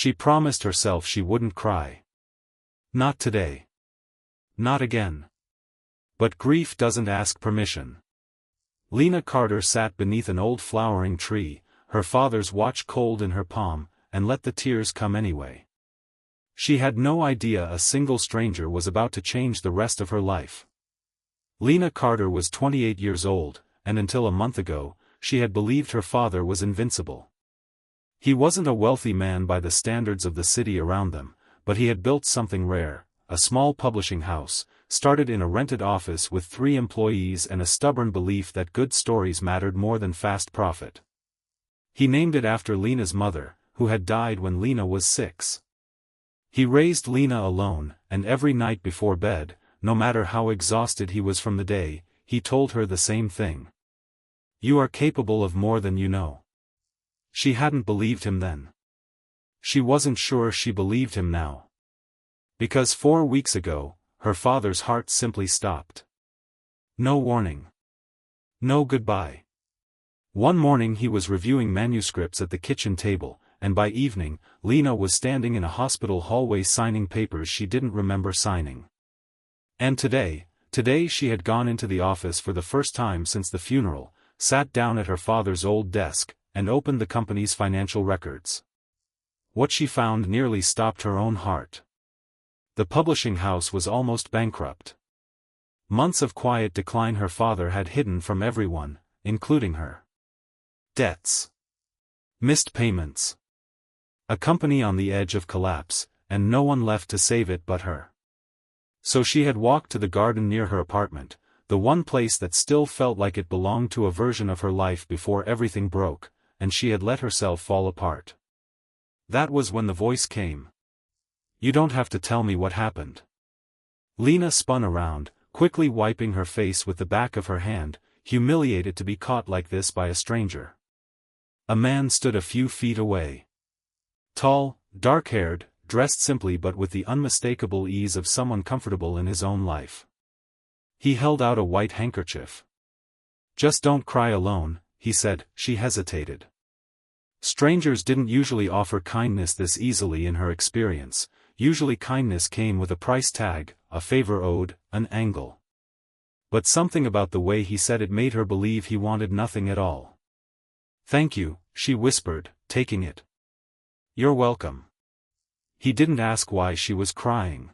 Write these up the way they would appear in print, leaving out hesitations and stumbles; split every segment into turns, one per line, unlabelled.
She promised herself she wouldn't cry. Not today. Not again. But grief doesn't ask permission. Lena Carter sat beneath an old flowering tree, her father's watch cold in her palm, and let the tears come anyway. She had no idea a single stranger was about to change the rest of her life. Lena Carter was 28 years old, and until a month ago, she had believed her father was invincible. He wasn't a wealthy man by the standards of the city around them, but he had built something rare, a small publishing house, started in a rented office with 3 employees and a stubborn belief that good stories mattered more than fast profit. He named it after Lena's mother, who had died when Lena was 6. He raised Lena alone, and every night before bed, no matter how exhausted he was from the day, he told her the same thing. You are capable of more than you know. She hadn't believed him then. She wasn't sure she believed him now. Because 4 weeks ago, her father's heart simply stopped. No warning. No goodbye. One morning he was reviewing manuscripts at the kitchen table, and by evening, Lena was standing in a hospital hallway signing papers she didn't remember signing. And today she had gone into the office for the first time since the funeral, sat down at her father's old desk, and opened the company's financial records. What she found nearly stopped her own heart. The publishing house was almost bankrupt. Months of quiet decline her father had hidden from everyone, including her. Debts. Missed payments. A company on the edge of collapse, and no one left to save it but her. So she had walked to the garden near her apartment, the one place that still felt like it belonged to a version of her life before everything broke, and she had let herself fall apart. That was when the voice came. You don't have to tell me what happened. Lena spun around, quickly wiping her face with the back of her hand, humiliated to be caught like this by a stranger. A man stood a few feet away. Tall, dark-haired, dressed simply but with the unmistakable ease of someone comfortable in his own life. He held out a white handkerchief. Just don't cry alone, he said. She hesitated. Strangers didn't usually offer kindness this easily in her experience. Usually kindness came with a price tag, a favor owed, an angle. But something about the way he said it made her believe he wanted nothing at all. Thank you, she whispered, taking it. You're welcome. He didn't ask why she was crying.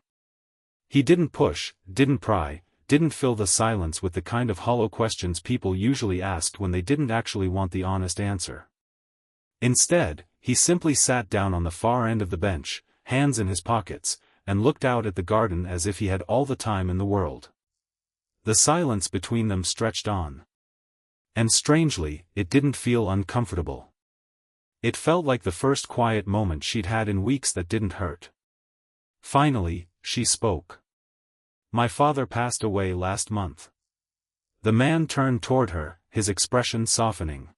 He didn't push, didn't pry, didn't fill the silence with the kind of hollow questions people usually asked when they didn't actually want the honest answer. Instead, he simply sat down on the far end of the bench, hands in his pockets, and looked out at the garden as if he had all the time in the world. The silence between them stretched on. And strangely, it didn't feel uncomfortable. It felt like the first quiet moment she'd had in weeks that didn't hurt. Finally, she spoke. My father passed away last month. The man turned toward her, his expression softening.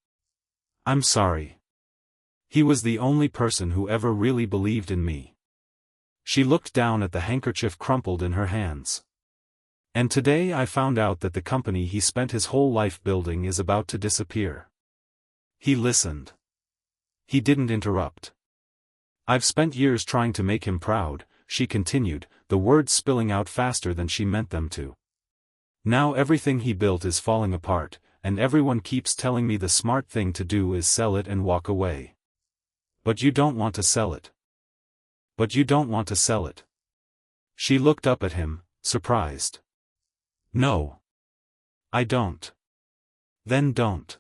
I'm sorry. He was the only person who ever really believed in me. She looked down at the handkerchief crumpled in her hands. And today I found out that the company he spent his whole life building is about to disappear. He listened. He didn't interrupt. I've spent years trying to make him proud, she continued, the words spilling out faster than she meant them to. Now everything he built is falling apart, and everyone keeps telling me the smart thing to do is sell it and walk away. But you don't want to sell it. But you don't want to sell it. She looked up at him, surprised. No. I don't. Then don't.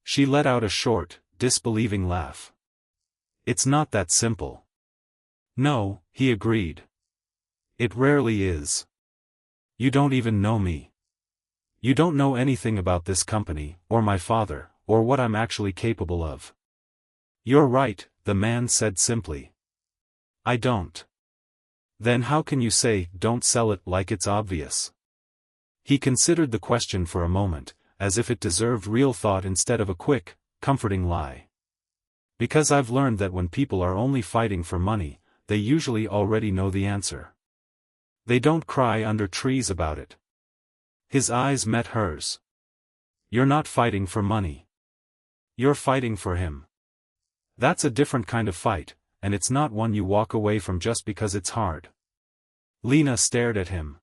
She let out a short, disbelieving laugh. It's not that simple. No, he agreed. It rarely is. You don't even know me. You don't know anything about this company, or my father, or what I'm actually capable of. You're right, the man said simply. I don't. Then how can you say, don't sell it, like it's obvious? He considered the question for a moment, as if it deserved real thought instead of a quick, comforting lie. Because I've learned that when people are only fighting for money, they usually already know the answer. They don't cry under trees about it. His eyes met hers. You're not fighting for money. You're fighting for him. That's a different kind of fight, and it's not one you walk away from just because it's hard. Lena stared at him.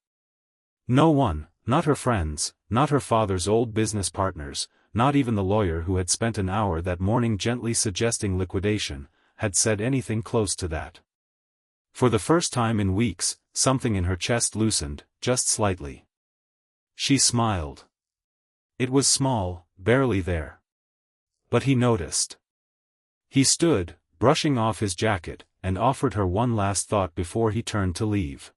No one, not her friends, not her father's old business partners, not even the lawyer who had spent an hour that morning gently suggesting liquidation, had said anything close to that. For the first time in weeks, something in her chest loosened, just slightly. She smiled. It was small, barely there. But he noticed. He stood, brushing off his jacket, and offered her one last thought before he turned to leave.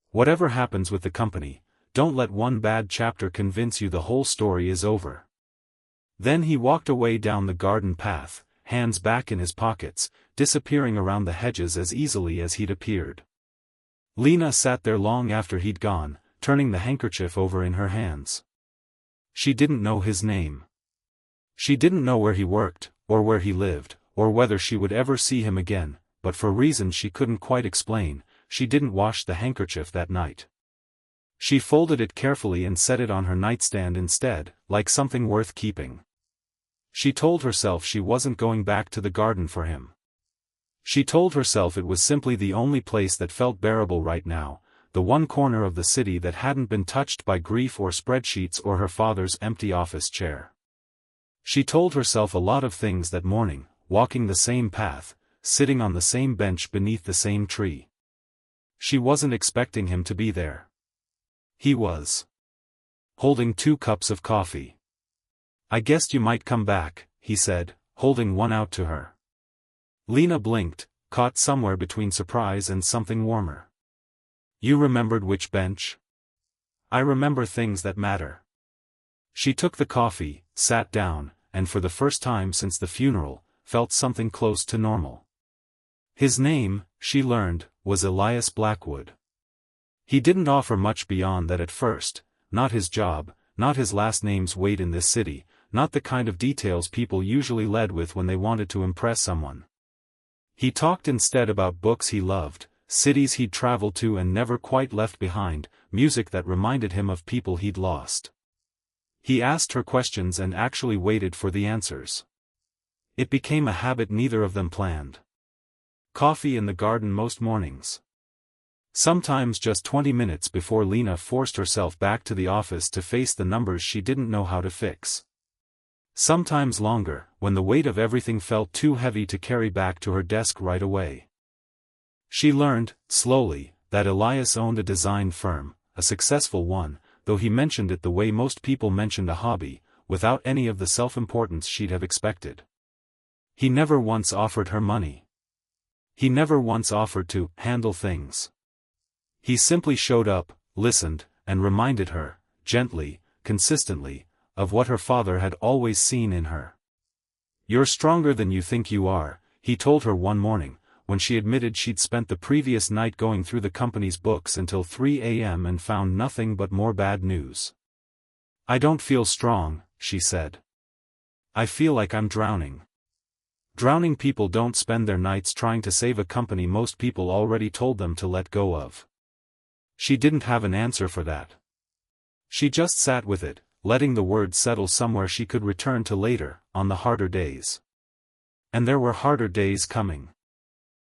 Whatever happens with the company, don't let one bad chapter convince you the whole story is over. Then he walked away down the garden path, hands back in his pockets, disappearing around the hedges as easily as he'd appeared. Lena sat there long after he'd gone, turning the handkerchief over in her hands. She didn't know his name. She didn't know where he worked, or where he lived, or whether she would ever see him again, but for reasons she couldn't quite explain, she didn't wash the handkerchief that night. She folded it carefully and set it on her nightstand instead, like something worth keeping. She told herself she wasn't going back to the garden for him. She told herself it was simply the only place that felt bearable right now, the one corner of the city that hadn't been touched by grief or spreadsheets or her father's empty office chair. She told herself a lot of things that morning, walking the same path, sitting on the same bench beneath the same tree. She wasn't expecting him to be there. He was. Holding 2 cups of coffee. I guessed you might come back, he said, holding one out to her. Lena blinked, caught somewhere between surprise and something warmer. You remembered which bench? I remember things that matter. She took the coffee, sat down, and for the first time since the funeral, felt something close to normal. His name, she learned, was Elias Blackwood. He didn't offer much beyond that at first, not his job, not his last name's weight in this city, not the kind of details people usually led with when they wanted to impress someone. He talked instead about books he loved, cities he'd traveled to and never quite left behind, music that reminded him of people he'd lost. He asked her questions and actually waited for the answers. It became a habit neither of them planned. Coffee in the garden most mornings. Sometimes just 20 minutes before Lena forced herself back to the office to face the numbers she didn't know how to fix. Sometimes longer, when the weight of everything felt too heavy to carry back to her desk right away. She learned, slowly, that Elias owned a design firm, a successful one, though he mentioned it the way most people mentioned a hobby, without any of the self-importance she'd have expected. He never once offered her money. He never once offered to handle things. He simply showed up, listened, and reminded her, gently, consistently, of what her father had always seen in her. You're stronger than you think you are, he told her one morning, when she admitted she'd spent the previous night going through the company's books until 3 a.m. and found nothing but more bad news. I don't feel strong, she said. I feel like I'm drowning. Drowning people don't spend their nights trying to save a company most people already told them to let go of. She didn't have an answer for that. She just sat with it, letting the words settle somewhere she could return to later, on the harder days. And there were harder days coming.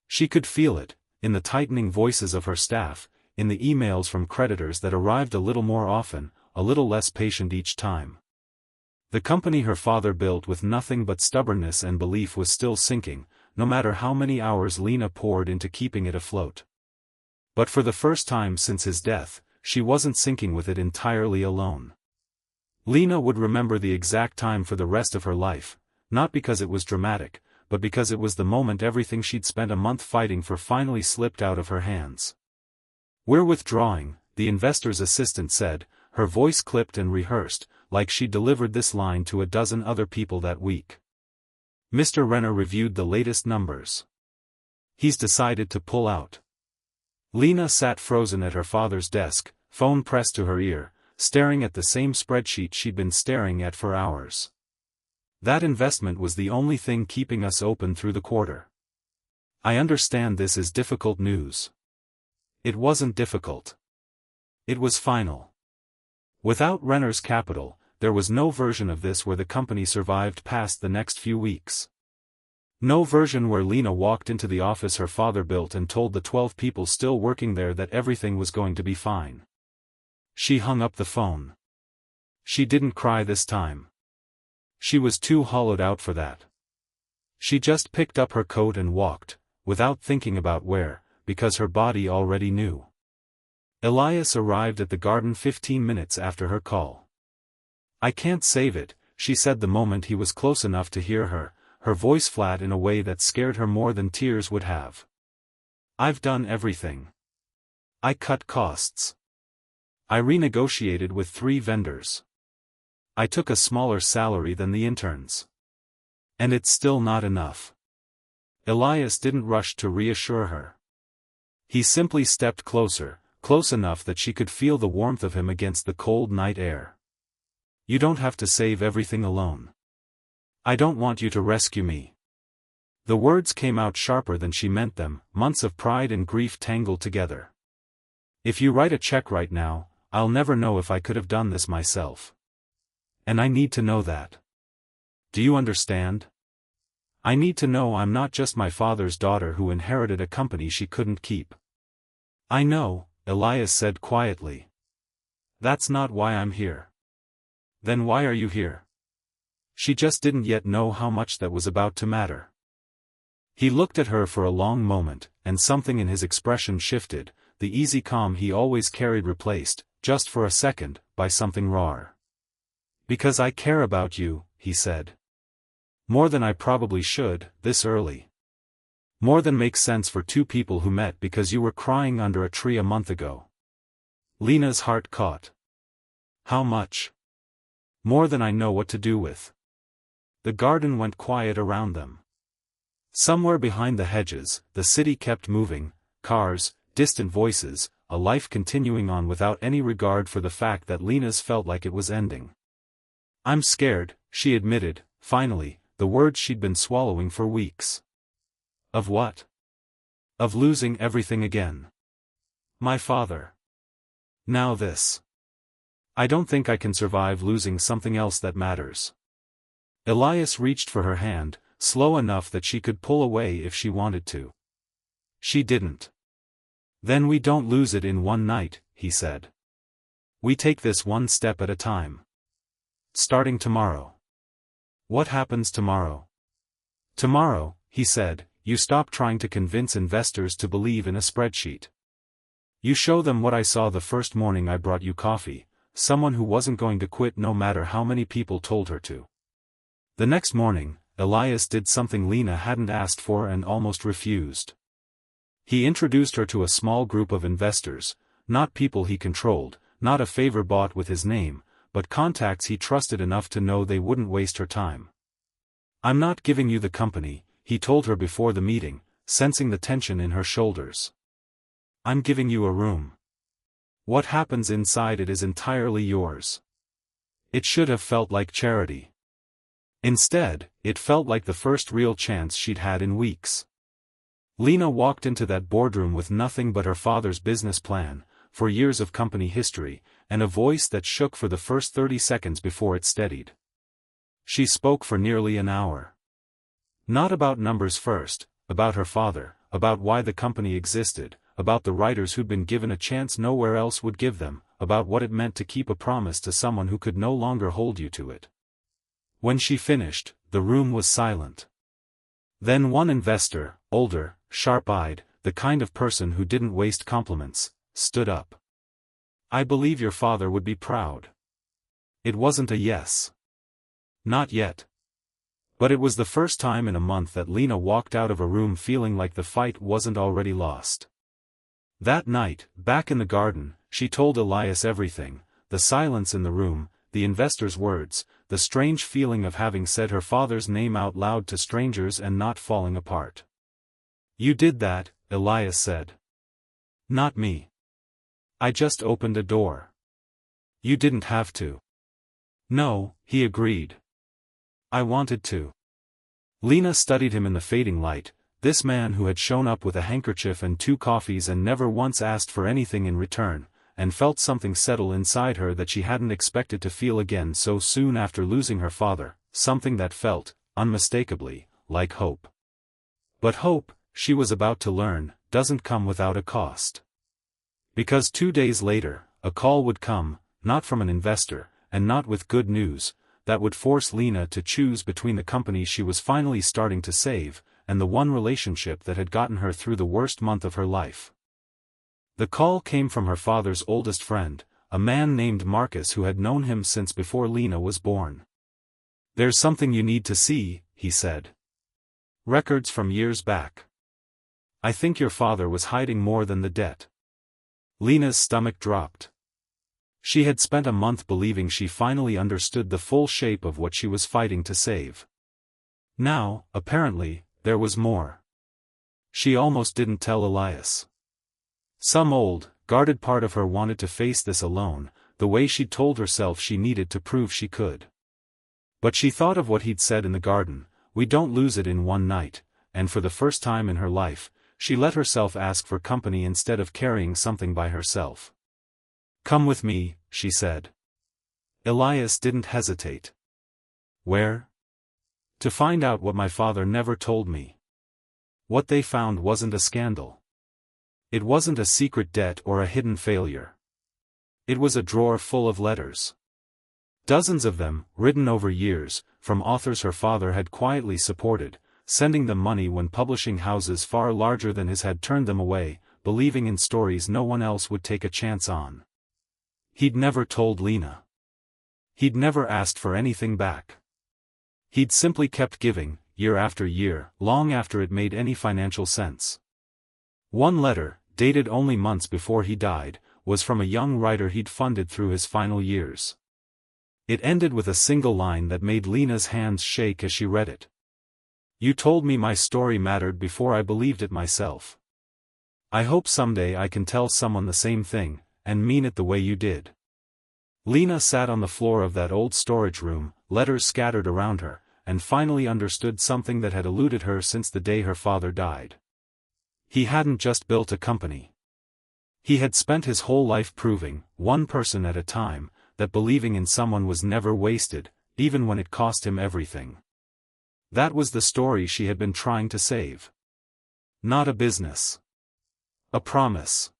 She could feel it, in the tightening voices of her staff, in the emails from creditors that arrived a little more often, a little less patient each time. The company her father built with nothing but stubbornness and belief was still sinking, no matter how many hours Lena poured into keeping it afloat. But for the first time since his death, she wasn't sinking with it entirely alone. Lena would remember the exact time for the rest of her life, not because it was dramatic, but because it was the moment everything she'd spent a month fighting for finally slipped out of her hands. We're withdrawing, the investor's assistant said, her voice clipped and rehearsed, like she delivered this line to a dozen other people that week. Mr. Renner reviewed the latest numbers. He's decided to pull out. Lena sat frozen at her father's desk, phone pressed to her ear, staring at the same spreadsheet she'd been staring at for hours. That investment was the only thing keeping us open through the quarter. I understand this is difficult news. It wasn't difficult. It was final. Without Renner's capital, there was no version of this where the company survived past the next few weeks. No version where Lena walked into the office her father built and told the 12 people still working there that everything was going to be fine. She hung up the phone. She didn't cry this time. She was too hollowed out for that. She just picked up her coat and walked, without thinking about where, because her body already knew. Elias arrived at the garden 15 minutes after her call. "I can't save it," she said the moment he was close enough to hear her, her voice flat in a way that scared her more than tears would have. "I've done everything. I cut costs. I renegotiated with 3 vendors. I took a smaller salary than the interns. And it's still not enough." Elias didn't rush to reassure her. He simply stepped closer, close enough that she could feel the warmth of him against the cold night air. "You don't have to save everything alone. I don't want you to rescue me." The words came out sharper than she meant them, months of pride and grief tangled together. "If you write a check right now, I'll never know if I could have done this myself. And I need to know that. Do you understand? I need to know I'm not just my father's daughter who inherited a company she couldn't keep." "I know," Elias said quietly. "That's not why I'm here." "Then why are you here?" She just didn't yet know how much that was about to matter. He looked at her for a long moment, and something in his expression shifted, the easy calm he always carried replaced, just for a second, by something rawer. "Because I care about you," he said. "More than I probably should, this early. More than makes sense for 2 people who met because you were crying under a tree a month ago." Lena's heart caught. "How much?" "More than I know what to do with." The garden went quiet around them. Somewhere behind the hedges, the city kept moving, cars, distant voices, a life continuing on without any regard for the fact that Lena's felt like it was ending. "I'm scared," she admitted, finally, the words she'd been swallowing for weeks. "Of what?" "Of losing everything again. My father. Now this. I don't think I can survive losing something else that matters." Elias reached for her hand, slow enough that she could pull away if she wanted to. She didn't. "Then we don't lose it in one night," he said. "We take this one step at a time. Starting tomorrow." "What happens tomorrow?" "Tomorrow," he said, "you stop trying to convince investors to believe in a spreadsheet. You show them what I saw the first morning I brought you coffee, someone who wasn't going to quit no matter how many people told her to." The next morning, Elias did something Lena hadn't asked for and almost refused. He introduced her to a small group of investors, not people he controlled, not a favor bought with his name, but contacts he trusted enough to know they wouldn't waste her time. "I'm not giving you the company," he told her before the meeting, sensing the tension in her shoulders. "I'm giving you a room. What happens inside it is entirely yours." It should have felt like charity. Instead, it felt like the first real chance she'd had in weeks. Lena walked into that boardroom with nothing but her father's business plan, for years of company history, and a voice that shook for the first 30 seconds before it steadied. She spoke for nearly an hour. Not about numbers first, about her father, about why the company existed, about the writers who'd been given a chance nowhere else would give them, about what it meant to keep a promise to someone who could no longer hold you to it. When she finished, the room was silent. Then one investor, older, sharp-eyed, the kind of person who didn't waste compliments, stood up. "I believe your father would be proud." It wasn't a yes. Not yet. But it was the first time in a month that Lena walked out of a room feeling like the fight wasn't already lost. That night, back in the garden, she told Elias everything, the silence in the room, the investor's words, the strange feeling of having said her father's name out loud to strangers and not falling apart. "You did that," Elias said. "Not me. I just opened a door." "You didn't have to." "No," he agreed. "I wanted to." Lena studied him in the fading light, this man who had shown up with a handkerchief and 2 coffees and never once asked for anything in return, and felt something settle inside her that she hadn't expected to feel again so soon after losing her father, something that felt, unmistakably, like hope. But hope, she was about to learn, doesn't come without a cost. Because 2 days later, a call would come, not from an investor, and not with good news, that would force Lena to choose between the company she was finally starting to save, and the one relationship that had gotten her through the worst month of her life. The call came from her father's oldest friend, a man named Marcus who had known him since before Lena was born. "There's something you need to see," he said. "Records from years back. I think your father was hiding more than the debt." Lena's stomach dropped. She had spent a month believing she finally understood the full shape of what she was fighting to save. Now, apparently, there was more. She almost didn't tell Elias. Some old, guarded part of her wanted to face this alone, the way she'd told herself she needed to prove she could. But she thought of what he'd said in the garden, "We don't lose it in one night," and for the first time in her life, she let herself ask for company instead of carrying something by herself. "Come with me," she said. Elias didn't hesitate. "Where?" "To find out what my father never told me." What they found wasn't a scandal. It wasn't a secret debt or a hidden failure. It was a drawer full of letters. Dozens of them, written over years, from authors her father had quietly supported, sending them money when publishing houses far larger than his had turned them away, believing in stories no one else would take a chance on. He'd never told Lena. He'd never asked for anything back. He'd simply kept giving, year after year, long after it made any financial sense. One letter, dated only months before he died, was from a young writer he'd funded through his final years. It ended with a single line that made Lena's hands shake as she read it. "You told me my story mattered before I believed it myself. I hope someday I can tell someone the same thing, and mean it the way you did." Lena sat on the floor of that old storage room, letters scattered around her, and finally understood something that had eluded her since the day her father died. He hadn't just built a company. He had spent his whole life proving, one person at a time, that believing in someone was never wasted, even when it cost him everything. That was the story she had been trying to save. Not a business. A promise.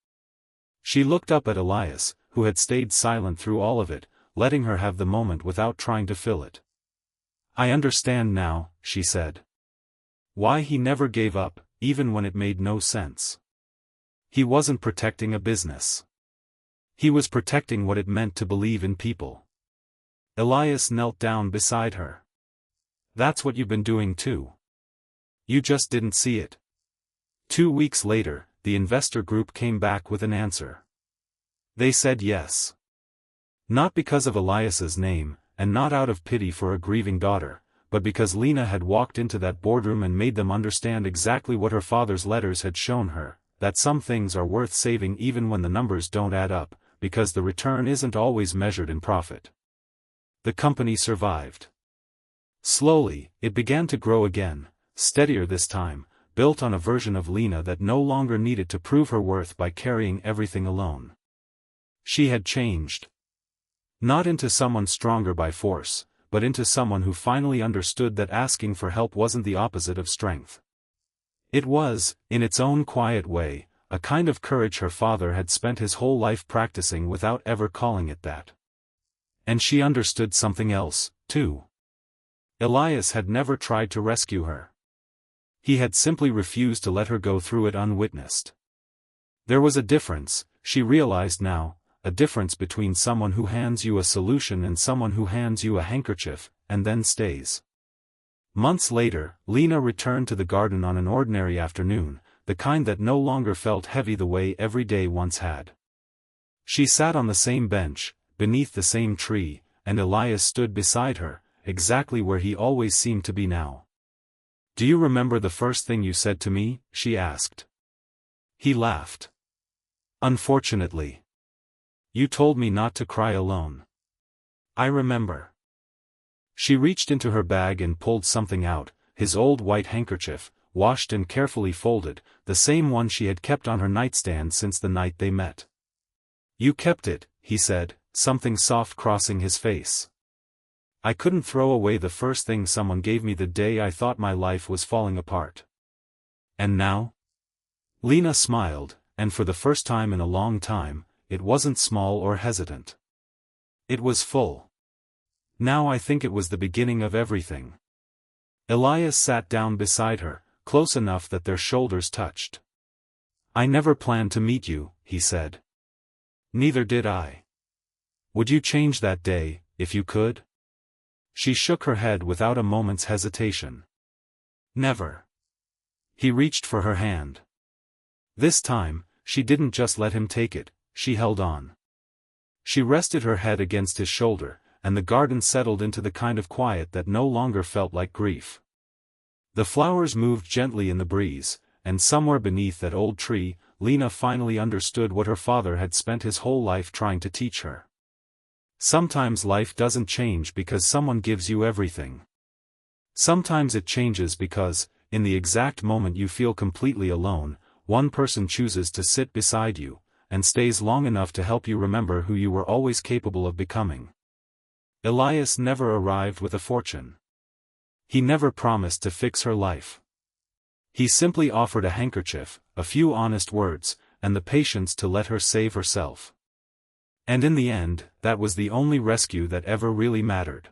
She looked up at Elias, who had stayed silent through all of it, letting her have the moment without trying to fill it. "I understand now," she said. Why he never gave up, even when it made no sense. He wasn't protecting a business. He was protecting what it meant to believe in people. Elias knelt down beside her. "That's what you've been doing too. You just didn't see it." 2 weeks later, the investor group came back with an answer. They said yes. Not because of Elias's name, and not out of pity for a grieving daughter, but because Lena had walked into that boardroom and made them understand exactly what her father's letters had shown her, that some things are worth saving even when the numbers don't add up, because the return isn't always measured in profit. The company survived. Slowly, it began to grow again, steadier this time, built on a version of Lena that no longer needed to prove her worth by carrying everything alone. She had changed. Not into someone stronger by force, but into someone who finally understood that asking for help wasn't the opposite of strength. It was, in its own quiet way, a kind of courage her father had spent his whole life practicing without ever calling it that. And she understood something else, too. Elias had never tried to rescue her. He had simply refused to let her go through it unwitnessed. There was a difference, she realized now, a difference between someone who hands you a solution and someone who hands you a handkerchief, and then stays. Months later, Lena returned to the garden on an ordinary afternoon, the kind that no longer felt heavy the way every day once had. She sat on the same bench, beneath the same tree, and Elias stood beside her, exactly where he always seemed to be now. "Do you remember the first thing you said to me?" she asked. He laughed. "Unfortunately. You told me not to cry alone." "I remember." She reached into her bag and pulled something out, his old white handkerchief, washed and carefully folded, the same one she had kept on her nightstand since the night they met. "You kept it," he said, something soft crossing his face. "I couldn't throw away the first thing someone gave me the day I thought my life was falling apart." And now? Lena smiled, and for the first time in a long time, it wasn't small or hesitant. It was full. Now I think it was the beginning of everything. Elias sat down beside her, close enough that their shoulders touched. I never planned to meet you, he said. Neither did I. Would you change that day, if you could? She shook her head without a moment's hesitation. Never. He reached for her hand. This time, she didn't just let him take it, she held on. She rested her head against his shoulder, and the garden settled into the kind of quiet that no longer felt like grief. The flowers moved gently in the breeze, and somewhere beneath that old tree, Lena finally understood what her father had spent his whole life trying to teach her. Sometimes life doesn't change because someone gives you everything. Sometimes it changes because, in the exact moment you feel completely alone, one person chooses to sit beside you, and stays long enough to help you remember who you were always capable of becoming. Elias never arrived with a fortune. He never promised to fix her life. He simply offered a handkerchief, a few honest words, and the patience to let her save herself. And in the end, that was the only rescue that ever really mattered.